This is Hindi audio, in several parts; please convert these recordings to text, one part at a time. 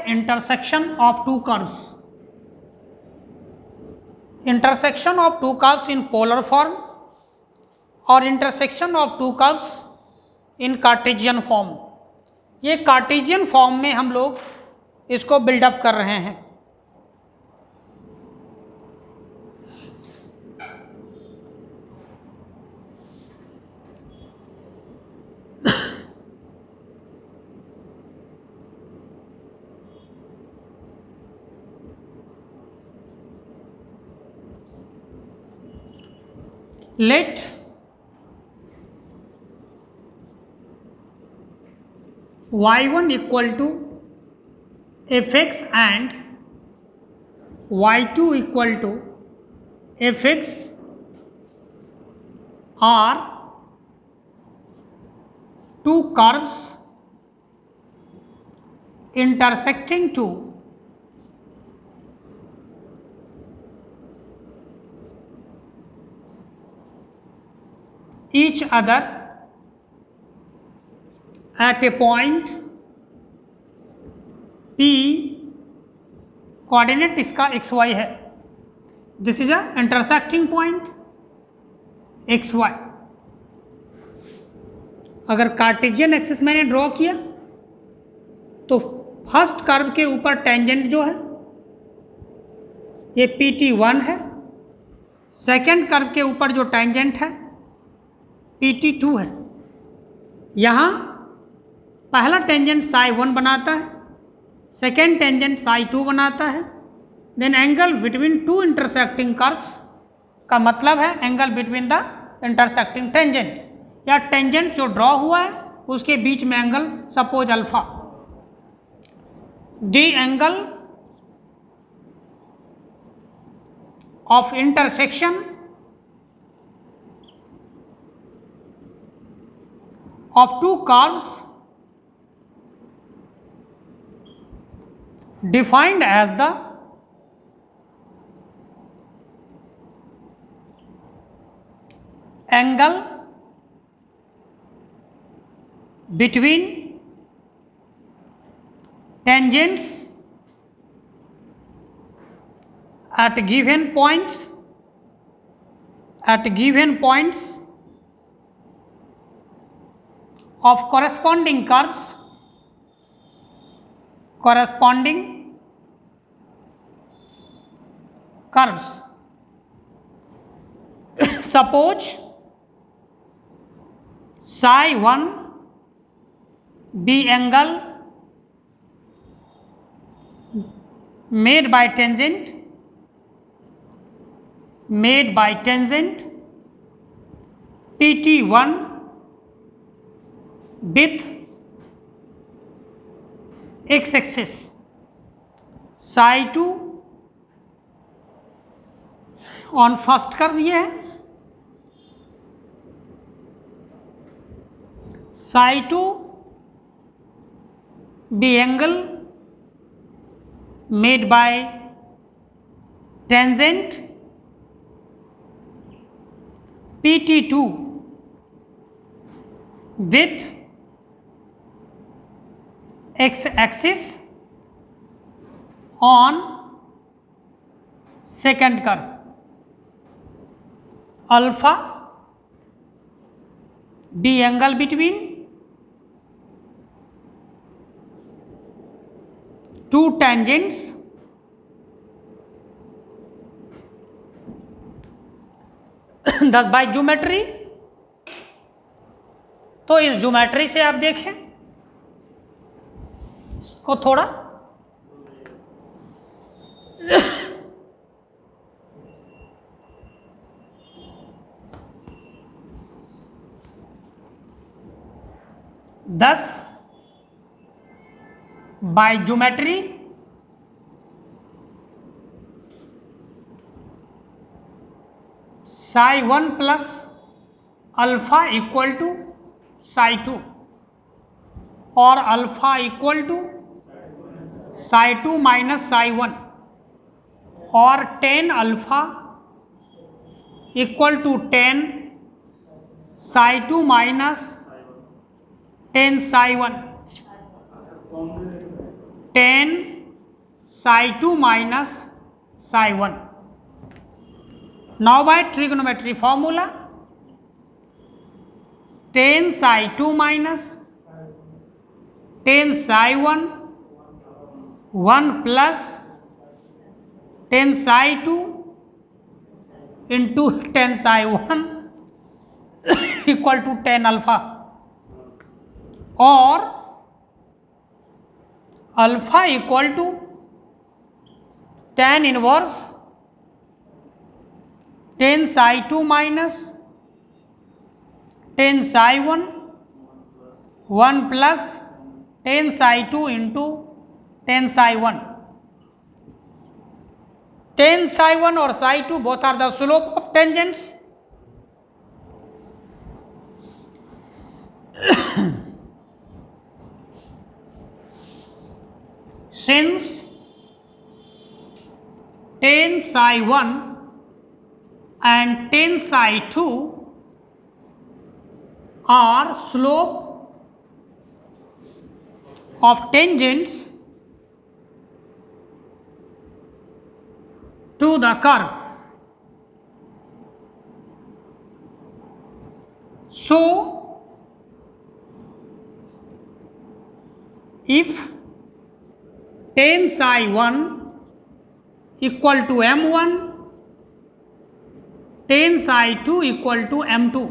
Intersection of two curves, intersection of two curves in polar form और intersection of two curves in Cartesian form. ये कार्टेशियन फॉर्म में हम लोग इसको बिल्डअप कर रहे हैं। Let y1 equal to fx and y2 equal to fx are two curves intersecting to each other at a point P, coordinate इसका एक्स वाई है, this is a intersecting point x y. अगर कार्टेशियन एक्सिस मैंने ड्रॉ किया तो फर्स्ट कर्व के ऊपर टेंजेंट जो है ये PT1 है, सेकेंड कर्व के ऊपर जो टेंजेंट है PT2 है। यहाँ पहला टेंजेंट psi1 बनाता है, सेकेंड टेंजेंट psi2 बनाता है। Then angle between two intersecting curves का मतलब है angle between the intersecting tangent, या टेंजेंट जो ड्रॉ हुआ है उसके बीच में angle suppose alpha. The angle of intersection of two curves defined as the angle between tangents at given points of corresponding curves, suppose psi1 be angle made by tangent PT1 with x-axis, psi2 on first curve ये है, psi2 be angle made by tangent PT2 with x-axis on second curve, alpha be angle between two tangents thus by geometry. तो इस ज्योमेट्री से आप देखें इसको थोड़ा thus by geometry psi1 plus alpha equal to psi2 और alpha equal to psi2 minus psi1 और tan alpha equal to tan psi2 minus tan psi1, tan psi 2 minus psi 1. Now by trigonometry formula, tan psi 2 minus tan psi 1 1 plus tan psi 2 into tan psi 1 equal to tan alpha, or alpha equal to tan inverse tan psi 2 minus tan psi 1 1 plus tan psi 2 into tan psi 1. Tan psi 1 or psi 2 both are the slope of tangents. Since tan psi 1 and tan psi 2 are slope of tangents to the curve, so if tan psi 1 equal to m1, tan psi 2 equal to m2,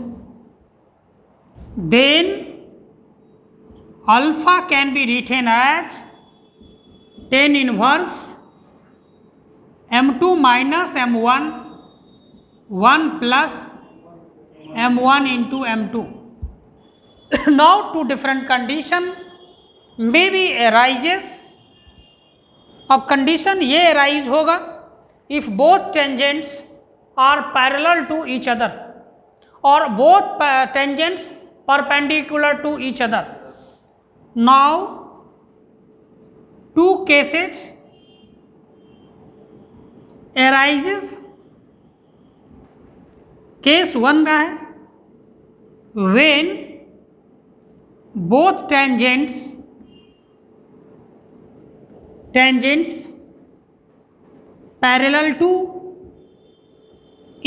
then alpha can be written as tan inverse m2 minus m1 1 plus m1 into m2. Now two different condition maybe arises. अब कंडीशन ये अराइज होगा if both tangents are parallel to each other और both tangents perpendicular to each other. Now two cases arises. Case 1 का है when both tangents parallel to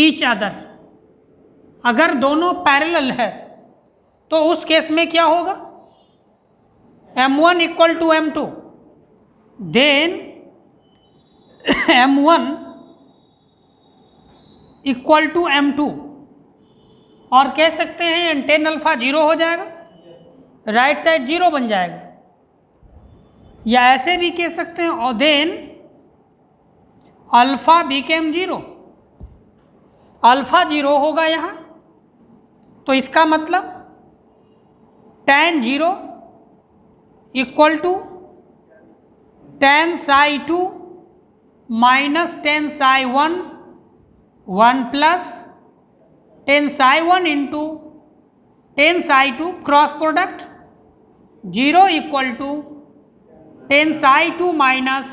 each other. अगर दोनों पैरेलल है तो उस केस में क्या होगा, m1 equal to m2, then m1 equal to m2, और कह सकते हैं tan अल्फा 0 हो जाएगा, राइट साइड 0 बन जाएगा, या ऐसे भी कह सकते हैं और देन अल्फा बिकेम 0. अल्फा 0 होगा यहाँ, तो इसका मतलब tan 0 equal to tan psi 2 minus tan psi 1 1 plus tan psi 1 into tan psi 2 cross product 0 equal to tan psi 2 minus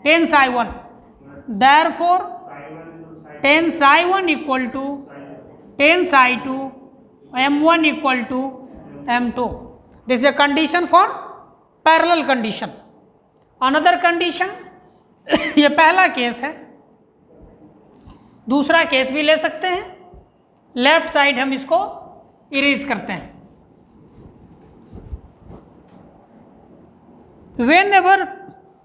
tan psi 1. Therefore, tan psi 1 equal to tan psi 2, m1 equal to m2. This is a condition for parallel condition. Another condition, ये पहला केस है, दूसरा केस भी ले सकते हैं. लेफ्ट साइड हम इसको इरेज करते हैं. Whenever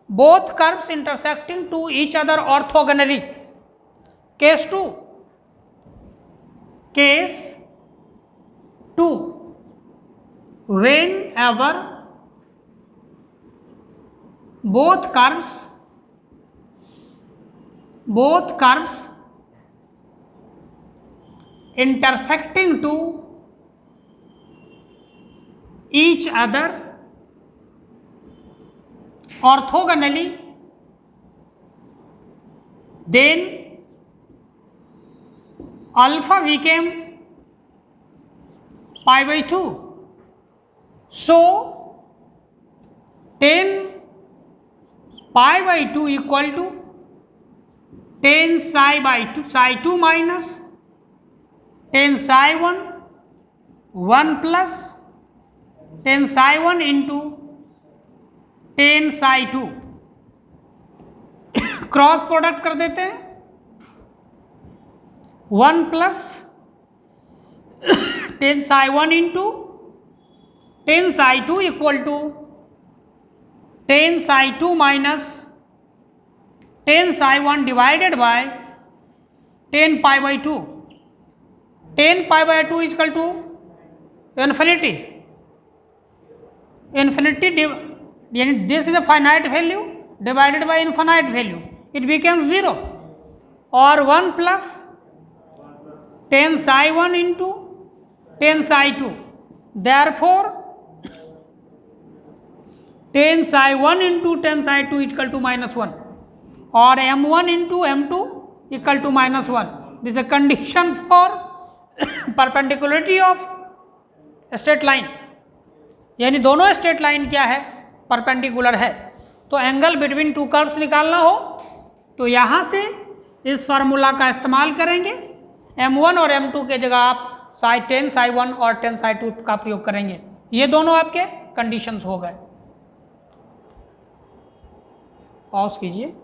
both curves intersecting to each other orthogonally. Case 2. Case 2. Whenever both curves intersecting to each other orthogonally, then alpha became pi by 2. So tan pi by 2 equal to tan psi by 2, psi 2 minus tan psi 1 1 plus tan psi 1 into tan psi 2. Cross product कर देते हैं, 1 plus tan psi 1 into tan psi 2 equal to tan psi 2 minus tan psi 1 divided by tan pi by 2. Tan pi by 2 is equal to infinity. Infinity यानी this is a finite value divided by infinite value, it becomes 0. और 1 plus tan psi 1 into tan psi 2, therefore tan psi 1 into tan psi 2 equal to -1 और m1 into m2 equal to -1. This is a condition for perpendicularity of straight line, यानी दोनों स्ट्रेट लाइन क्या है, परपेंडिकुलर है. तो एंगल बिटवीन टू कर्व्स निकालना हो तो यहाँ से इस फार्मूला का इस्तेमाल करेंगे. m1 और m2 के जगह आप साई 10 साई 1 और 10 साई 2 का प्रयोग करेंगे. ये दोनों आपके कंडीशंस हो गए. पॉज कीजिए.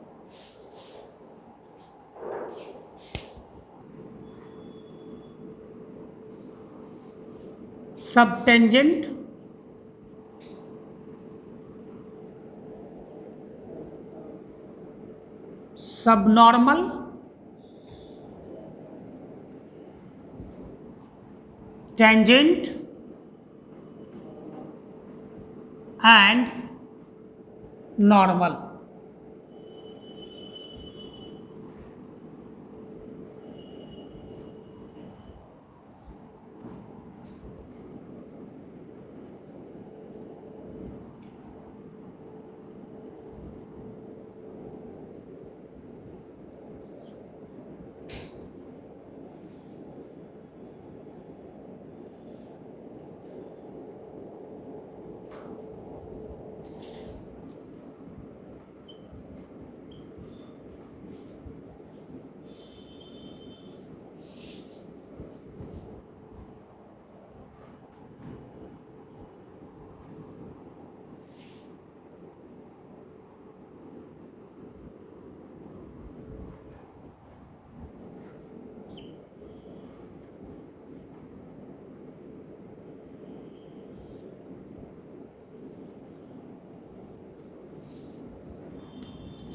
सब tangent subnormal tangent and normal.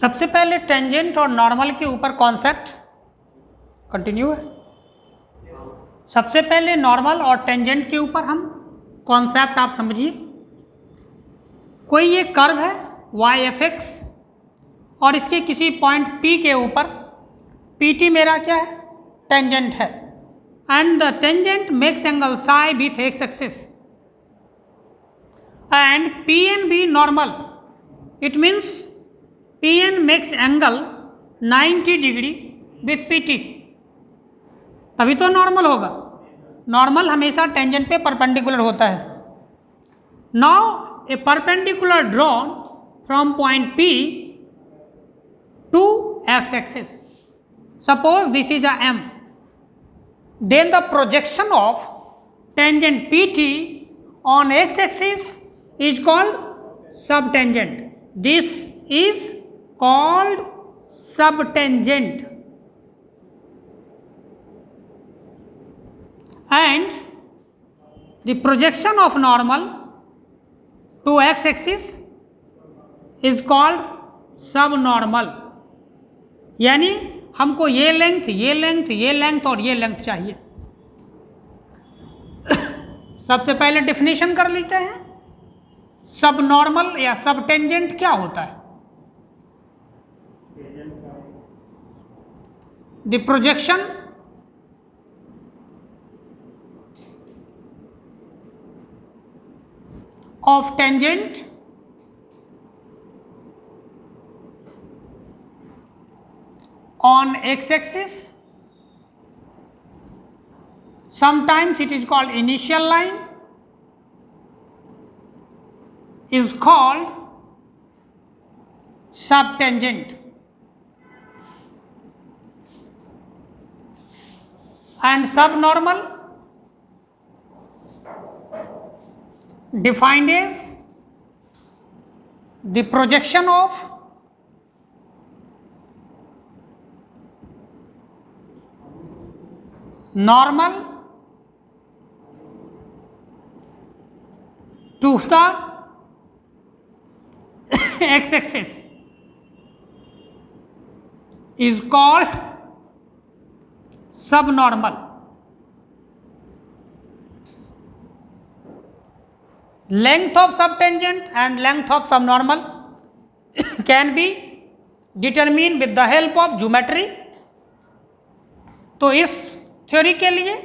सबसे पहले टेंजेंट और नॉर्मल के ऊपर कॉन्सेप्ट कंटिन्यू है. सबसे पहले नॉर्मल और टेंजेंट के ऊपर हम कॉन्सेप्ट आप समझिए. कोई ये कर्व है वाई एफ एक्स और इसके किसी पॉइंट P के ऊपर PT मेरा क्या है, टेंजेंट है. And the tangent makes angle Sai with x axis and PN B normal. It means PN makes angle 90 degree with PT, तभी तो नॉर्मल होगा. नॉर्मल हमेशा टेंजेंट पे परपेंडिकुलर होता है. Now a perpendicular drawn from point P to x axis. Suppose this is a M, then the projection of tangent PT on x axis is called subtangent. This is called subtangent. And the projection of normal to x axis is called subnormal. यानी हमको ये लेंथ ये लेंथ ये लेंथ और ये लेंथ चाहिए. सबसे पहले डेफिनेशन कर लेते हैं. सबनॉर्मल या सबटेंजेंट क्या होता है? The projection of tangent on x-axis, sometimes it is called initial line, is called subtangent. And subnormal defined as the projection of normal to the x-axis is called subnormal. Length of subtangent and length of subnormal can be determined with the help of geometry. तो इस थ्योरी के लिए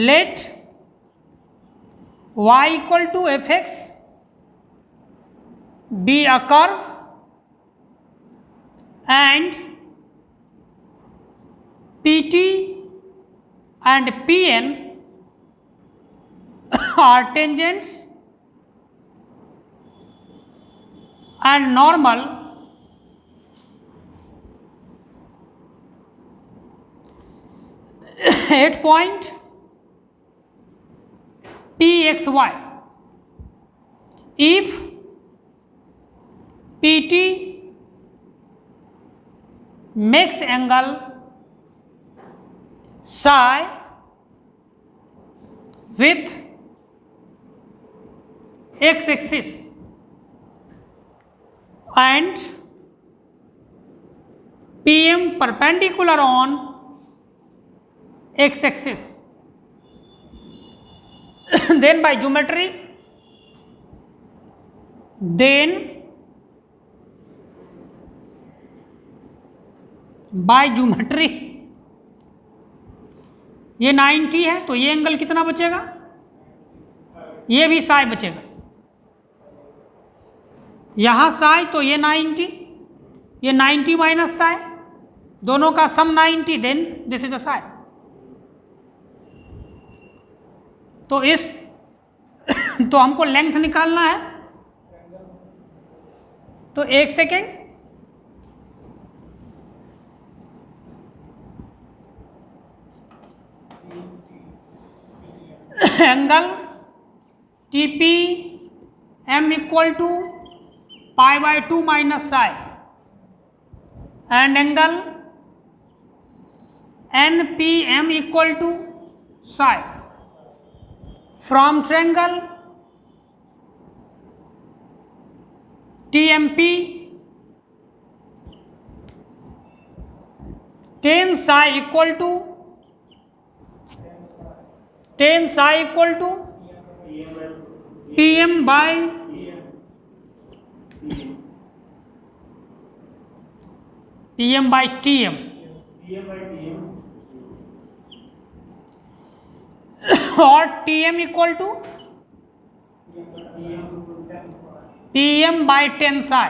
let y equal to fx be a curve and pt and pn are tangents and normal at point pxy. If pt makes angle psi with x-axis and pm perpendicular on x-axis, then by geometry, ये 90 है तो ये एंगल कितना बचेगा, ये भी साई बचेगा, यहाँ साई तो ये 90, ये 90 माइनस साई, दोनों का sum 90, then this is the psi. तो इस तो हमको लेंथ निकालना है, तो एक second, angle T P M equal to pi by 2 minus psi and angle N P M equal to psi from triangle T M P tan psi equal to pm by tm और tm equal to pm by 10 psi.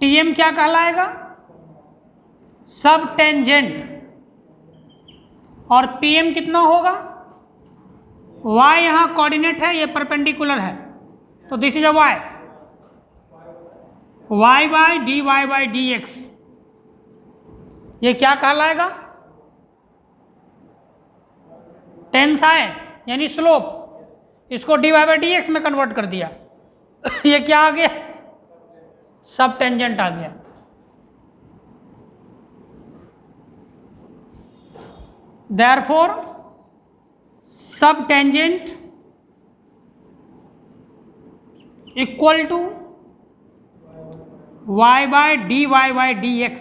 tm क्या कहलाएगा, सब टेंजेंट, और pm कितना होगा, y यहाँ कोऑर्डिनेट है, ये परपेंडिकुलर है, तो this is a y, y by d y by d x, ये क्या कहलाएगा, टेन साई यानी स्लोप, इसको d y by d x में कन्वर्ट कर दिया ये क्या आ गया, सब टेंजेंट आ गया. Therefore, subtangent equal to y by dy by dx.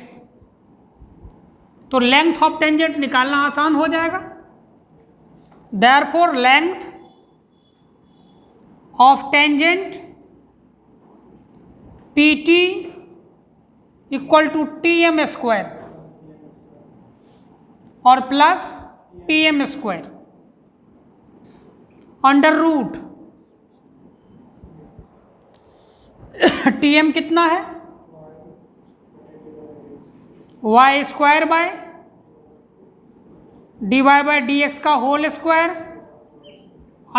तो लेंथ ऑफ टेंजेंट निकालना आसान हो जाएगा. Therefore, length of tangent pt equal to tm square और plus pm square under root tm कितना है, y square by d y by d x का whole square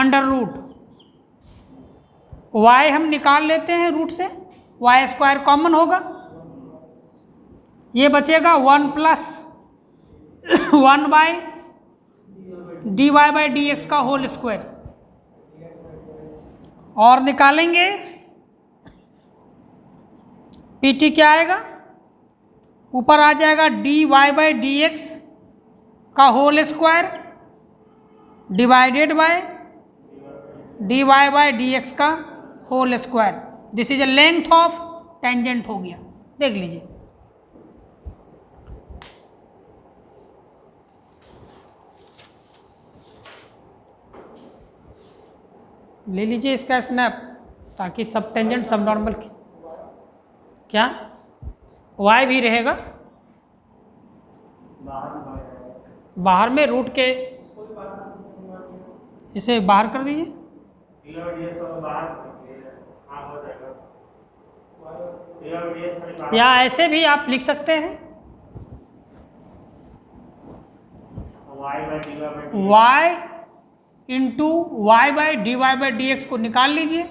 under root, y हम निकाल लेते हैं रूट से, y स्क्वायर कॉमन होगा, ये बचेगा 1 plus 1 by d y by d x का होल स्क्वायर, और निकालेंगे पी टी क्या आएगा, ऊपर आ जाएगा dy/dx का whole square divided by dy/dx का whole square. This is a length of tangent हो गया। देख लीजिए, ले लीजिए इसका स्नैप, ताकि सब टेंजेंट सब नॉर्मल क्या y भी रहेगा बाहर में रूट के, इसे बाहर कर दीजिए। या ऐसे भी आप लिख सकते हैं y इंटू y/dy/dx को निकाल लीजिए,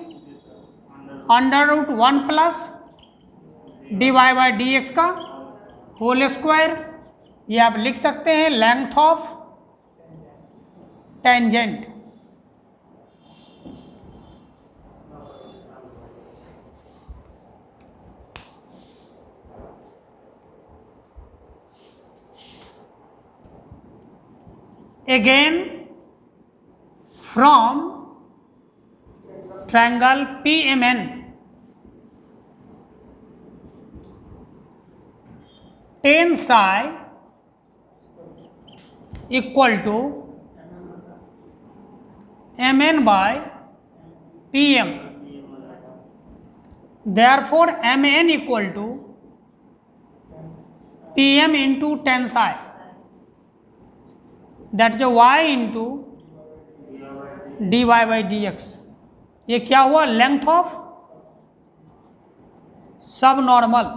√1 प्लस dy/dx का होल स्क्वायर। ये आप लिख सकते हैं length of tangent. Again, from triangle PMN, tan psi equal to Mn by Pm. Therefore, Mn equal to Pm into tan psi. That is y into dy/dx। ये क्या हुआ? Length of sub normal.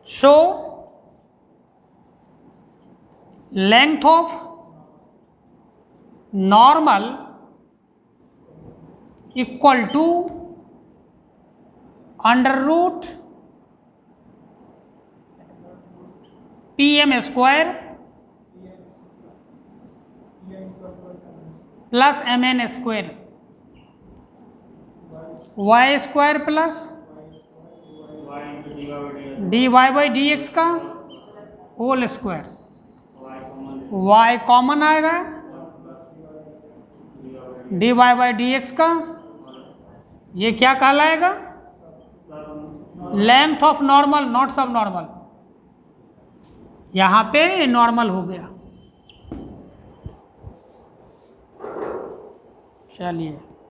So length of normal equal to √ Pm square plus Mn square, y square plus dy/dx का होल स्क्वायर। y कॉमन आएगा, dy/dx का ये क्या कहलाएगा? लेंथ ऑफ नॉर्मल, नॉट सब नॉर्मल। यहाँ पे नॉर्मल हो गया। चलिए।